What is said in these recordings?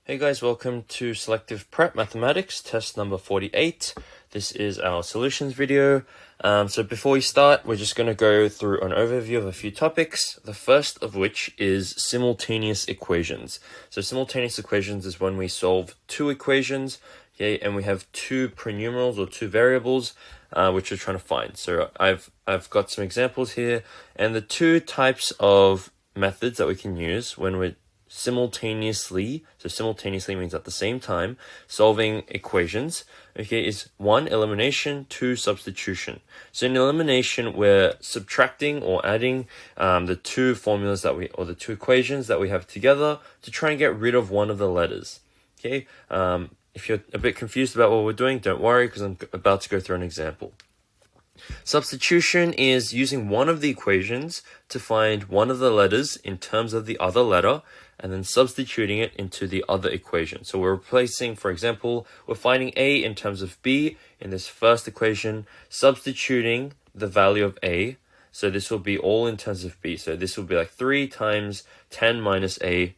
Hey guys, welcome to Selective Prep Mathematics, test number 48. This is our solutions video. So before we start, we're just going to go through an overview of a few topics. The first of which is simultaneous equations. So simultaneous equations is when we solve two equations, okay, and we have two prenumerals or two variables, which we're trying to find. So I've got some examples here, and the two types of methods that we can use when we're simultaneously means at the same time solving equations, okay, is one, elimination, two, substitution. So in elimination, we're subtracting or adding the two formulas or the two equations that we have together to try and get rid of one of the letters. Okay, if you're a bit confused about what we're doing, don't worry, because I'm about to go through an example. Substitution is using one of the equations to find one of the letters in terms of the other letter and then substituting it into the other equation. So we're replacing, for example, we're finding A in terms of B in this first equation, substituting the value of A. So this will be all in terms of B. So this will be like 3 times 10 minus 10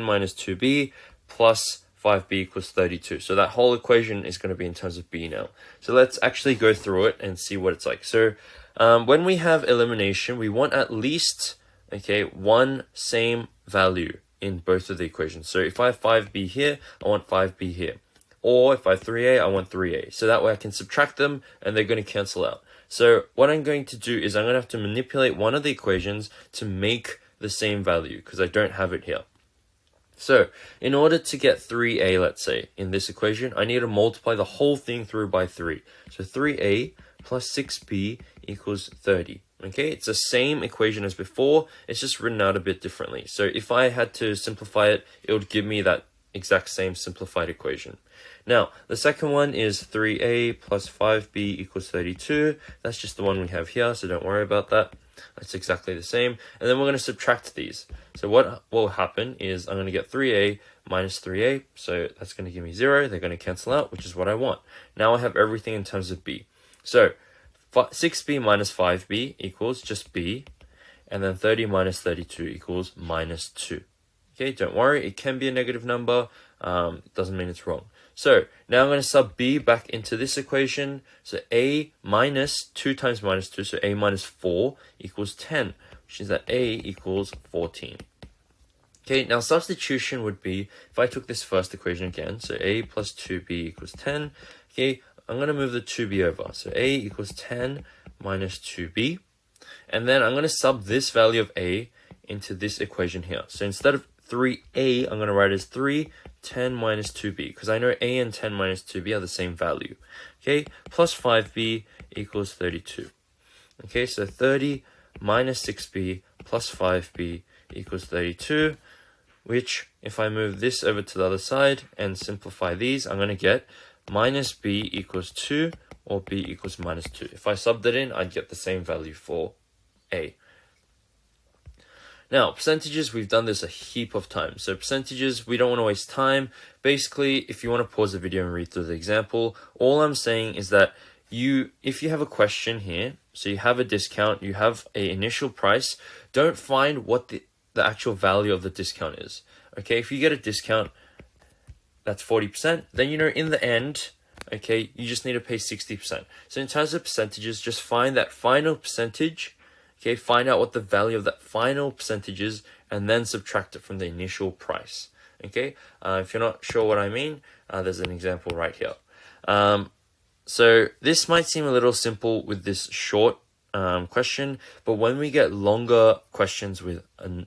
minus 2B plus 5b equals 32. So that whole equation is going to be in terms of b now. So let's actually go through it and see what it's like. So when we have elimination, we want at least, okay, one same value in both of the equations. So if I have 5b here, I want 5b here. Or if I have 3a, I want 3a. So that way I can subtract them and they're going to cancel out. So what I'm going to do is I'm going to have to manipulate one of the equations to make the same value because I don't have it here. So in order to get 3a, let's say, in this equation, I need to multiply the whole thing through by 3. So 3a plus 6b equals 30. Okay, it's the same equation as before, it's just written out a bit differently. So if I had to simplify it, it would give me that exact same simplified equation. Now, the second one is 3a plus 5b equals 32. That's just the one we have here, so don't worry about that. That's exactly the same. And then we're going to subtract these. So what will happen is I'm going to get 3a minus 3a. So that's going to give me 0. They're going to cancel out, which is what I want. Now I have everything in terms of b. So 6b minus 5b equals just b. And then 30 minus 32 equals minus 2. Okay, don't worry. It can be a negative number. Doesn't mean it's wrong. So now I'm going to sub b back into this equation. So a minus 2 times minus 2, so a minus 4 equals 10, which means that a equals 14. Okay, now substitution would be, if I took this first equation again, so a plus 2b equals 10. Okay, I'm going to move the 2b over. So a equals 10 minus 2b. And then I'm going to sub this value of a into this equation here. So instead of 3a, I'm going to write as 10 minus 2b, because I know a and 10 minus 2b are the same value. Okay, plus 5b equals 32. Okay, so 30 minus 6b plus 5b equals 32, which if I move this over to the other side and simplify these, I'm going to get minus b equals 2 or b equals minus 2. If I sub that in, I'd get the same value for a. Now, percentages, we've done this a heap of times. So percentages, we don't want to waste time. Basically, if you want to pause the video and read through the example, all I'm saying is that if you have a question here, so you have a discount, you have an initial price, don't find what the actual value of the discount is. Okay, if you get a discount, that's 40%, then you know in the end, okay, you just need to pay 60%. So in terms of percentages, just find that final percentage. Okay, find out what the value of that final percentage is and then subtract it from the initial price. Okay, if you're not sure what I mean, there's an example right here. So this might seem a little simple with this short question, but when we get longer questions with a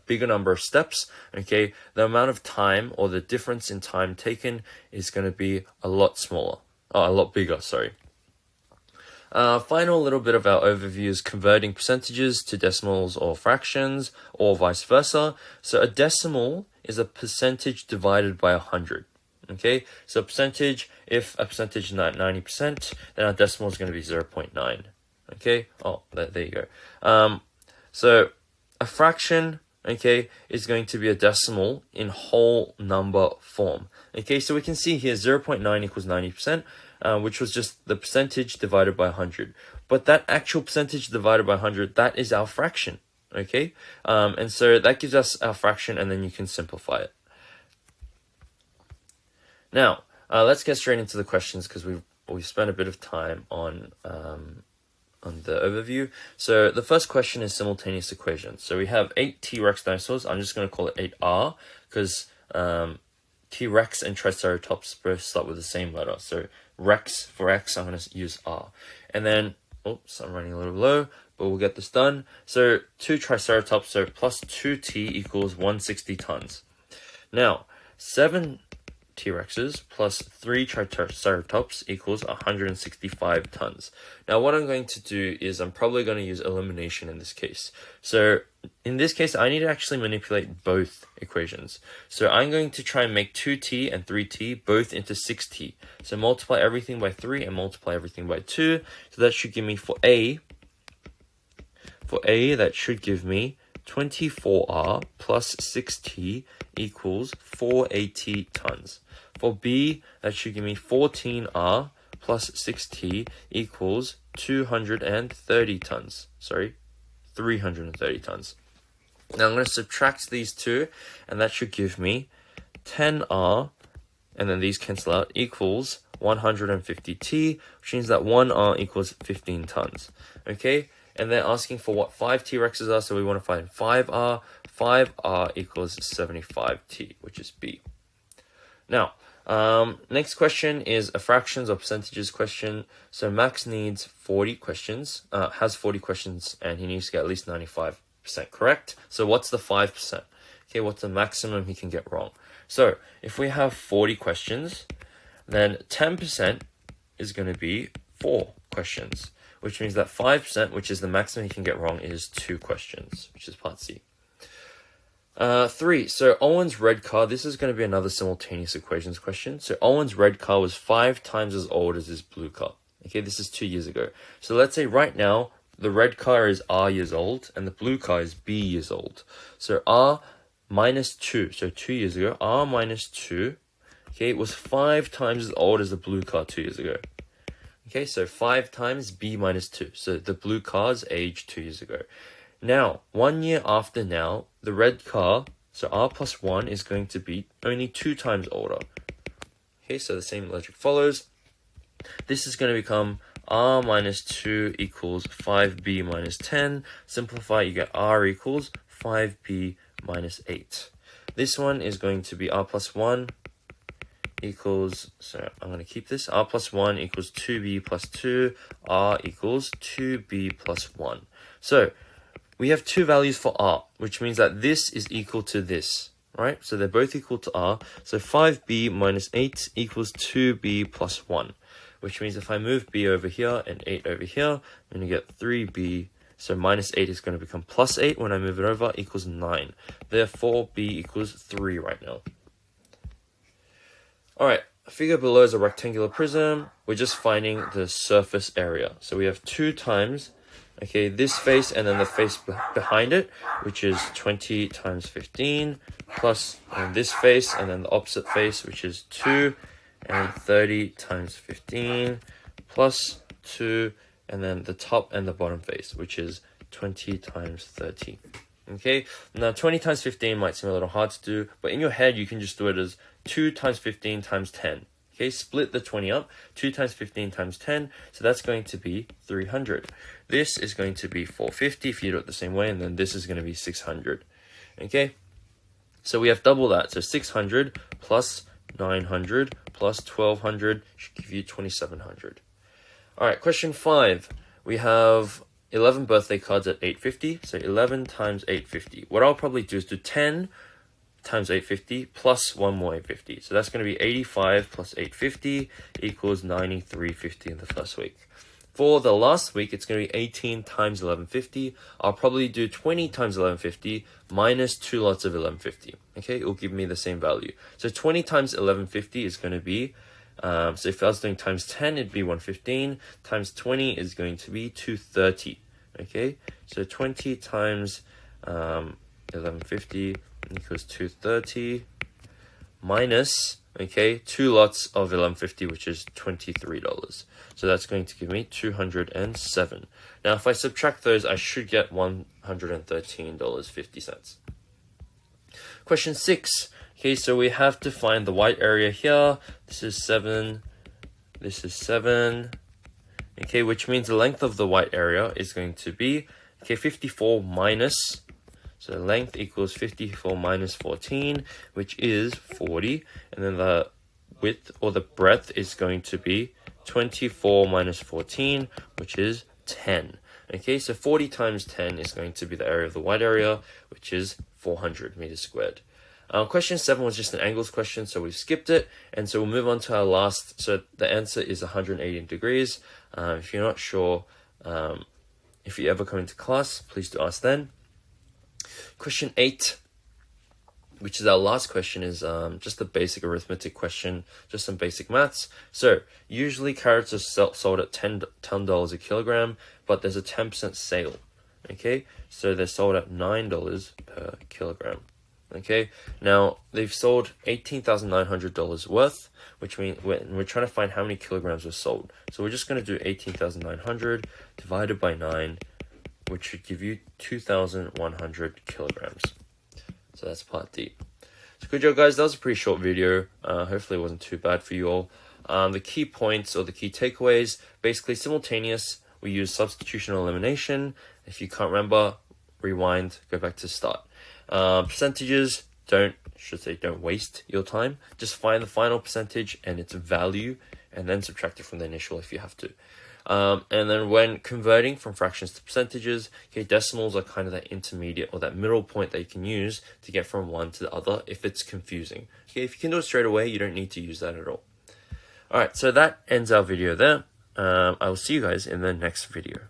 bigger number of steps, okay, the amount of time or the difference in time taken is going to be a lot bigger, sorry. Final little bit of our overview is converting percentages to decimals or fractions or vice versa. So a decimal is a percentage divided by 100. Okay, so percentage, if a percentage is 90%, then our decimal is going to be 0.9. Okay, oh, there you go. So a fraction, okay, is going to be a decimal in whole number form. Okay, so we can see here 0.9 equals 90%. Which was just the percentage divided by 100. But that actual percentage divided by 100, that is our fraction, okay? And so that gives us our fraction, and then you can simplify it. Now, let's get straight into the questions because we've spent a bit of time on the overview. So the first question is simultaneous equations. So we have 8 T-Rex dinosaurs. I'm just going to call it 8R because T-Rex and Triceratops both start with the same letter. So Rex for X, I'm going to use R. And then, oops, I'm running a little low, but we'll get this done. So 2 Triceratops, so plus 2T equals 160 tons. Now, 7 T-Rexes plus 3 Triceratops equals 165 tons. Now what I'm going to do is I'm probably going to use elimination in this case. So in this case, I need to actually manipulate both equations. So I'm going to try and make 2T and 3T both into 6T. So multiply everything by 3 and multiply everything by 2. So that should give me for A, that should give me 24R plus 6T equals 480 tons. For B, that should give me 14R plus 6T equals 230 tons. Sorry, 330 tons. Now I'm going to subtract these two, and that should give me 10R, and then these cancel out, equals 150T, which means that 1R equals 15 tons. Okay? And they're asking for what 5 T-Rexes are, so we want to find 5R. 5R equals 75T, which is B. Now, next question is a fractions or percentages question. So Max needs 40 questions, has 40 questions, and he needs to get at least 95% correct. So what's the 5%? Okay, what's the maximum he can get wrong? So if we have 40 questions, then 10% is going to be 4 questions, which means that 5%, which is the maximum he can get wrong, is 2 questions, which is part C. 3. So Owen's red car, this is going to be another simultaneous equations question. So Owen's red car was 5 times as old as his blue car. Okay, this is 2 years ago. So let's say right now, the red car is R years old, and the blue car is B years old. So R minus 2, so 2 years ago, R minus 2, okay, it was 5 times as old as the blue car 2 years ago. Okay, so 5 times B minus 2. So the blue car's age 2 years ago. Now, 1 year after now, the red car, so R plus 1 is going to be only 2 times older. Okay, so the same logic follows. This is going to become R minus 2 equals 5B minus 10. Simplify, you get R equals 5B minus 8. This one is going to be R plus 1 equals, so I'm going to keep this, R plus 1 equals 2B plus 2, R equals 2B plus 1. So we have 2 values for R, which means that this is equal to this, right? So they're both equal to R. So 5B minus 8 equals 2B plus 1, which means if I move B over here and 8 over here, I'm going to get 3B. So minus 8 is going to become plus 8 when I move it over, equals 9. Therefore, B equals 3 right now. Alright, figure below is a rectangular prism. We're just finding the surface area. So we have 2 times, okay, this face and then the face behind it, which is 20 times 15, plus this face and then the opposite face, which is 2, and 30 times 15, plus 2, and then the top and the bottom face, which is 20 times 30. Okay, now 20 times 15 might seem a little hard to do, but in your head you can just do it as 2 times 15 times 10. Okay, split the 20 up, 2 times 15 times 10, so that's going to be 300. This is going to be 450 if you do it the same way, and then this is going to be 600. Okay, so we have double that, so 600 plus 900 plus 1200 should give you 2700. Alright, question 5. We have 11 birthday cards at 850, so 11 times 850. What I'll probably do is do 10 times 850 plus 1 more 850. So that's going to be 85 plus 850 equals 9350 in the first week. For the last week, it's going to be 18 times 1150. I'll probably do 20 times 1150 minus 2 lots of 1150. Okay, it will give me the same value. So 20 times 1150 is going to be, so if I was doing times 10, it'd be 115. Times 20 is going to be 230. Okay, so 20 times 1150 equals 230 minus, okay, 2 lots of 1150, which is $23. So that's going to give me 207. Now, if I subtract those, I should get $113.50. Question 6. Okay, so we have to find the white area here. This is 7. This is 7. Okay, which means the length of the white area is going to be, okay, 54 minus, so length equals 54 minus 14, which is 40. And then the width or the breadth is going to be 24 minus 14, which is 10. Okay, so 40 times 10 is going to be the area of the white area, which is 400 meters squared. Question 7 was just an angles question, so we've skipped it. And so we'll move on to our last. So the answer is 180 degrees. If you're not sure, if you ever come into class, please do ask then. Question 8, which is our last question, is just a basic arithmetic question, just some basic maths. So usually carrots are sold at $10 a kilogram, but there's a 10% sale. Okay, so they're sold at $9 per kilogram. Okay, now they've sold $18,900 worth, which means we're trying to find how many kilograms were sold. So we're just going to do 18,900 divided by 9, which should give you 2,100 kilograms. So that's part D. So good job, guys. That was a pretty short video. Hopefully it wasn't too bad for you all. The key points or the key takeaways, basically simultaneous, we use substitution or elimination. If you can't remember, rewind, go back to start. Percentages, don't waste your time. Just find the final percentage and its value, and then subtract it from the initial if you have to. And then when converting from fractions to percentages, okay, decimals are kind of that intermediate or that middle point that you can use to get from one to the other if it's confusing. Okay, if you can do it straight away, you don't need to use that at all. Alright, so that ends our video there. I will see you guys in the next video.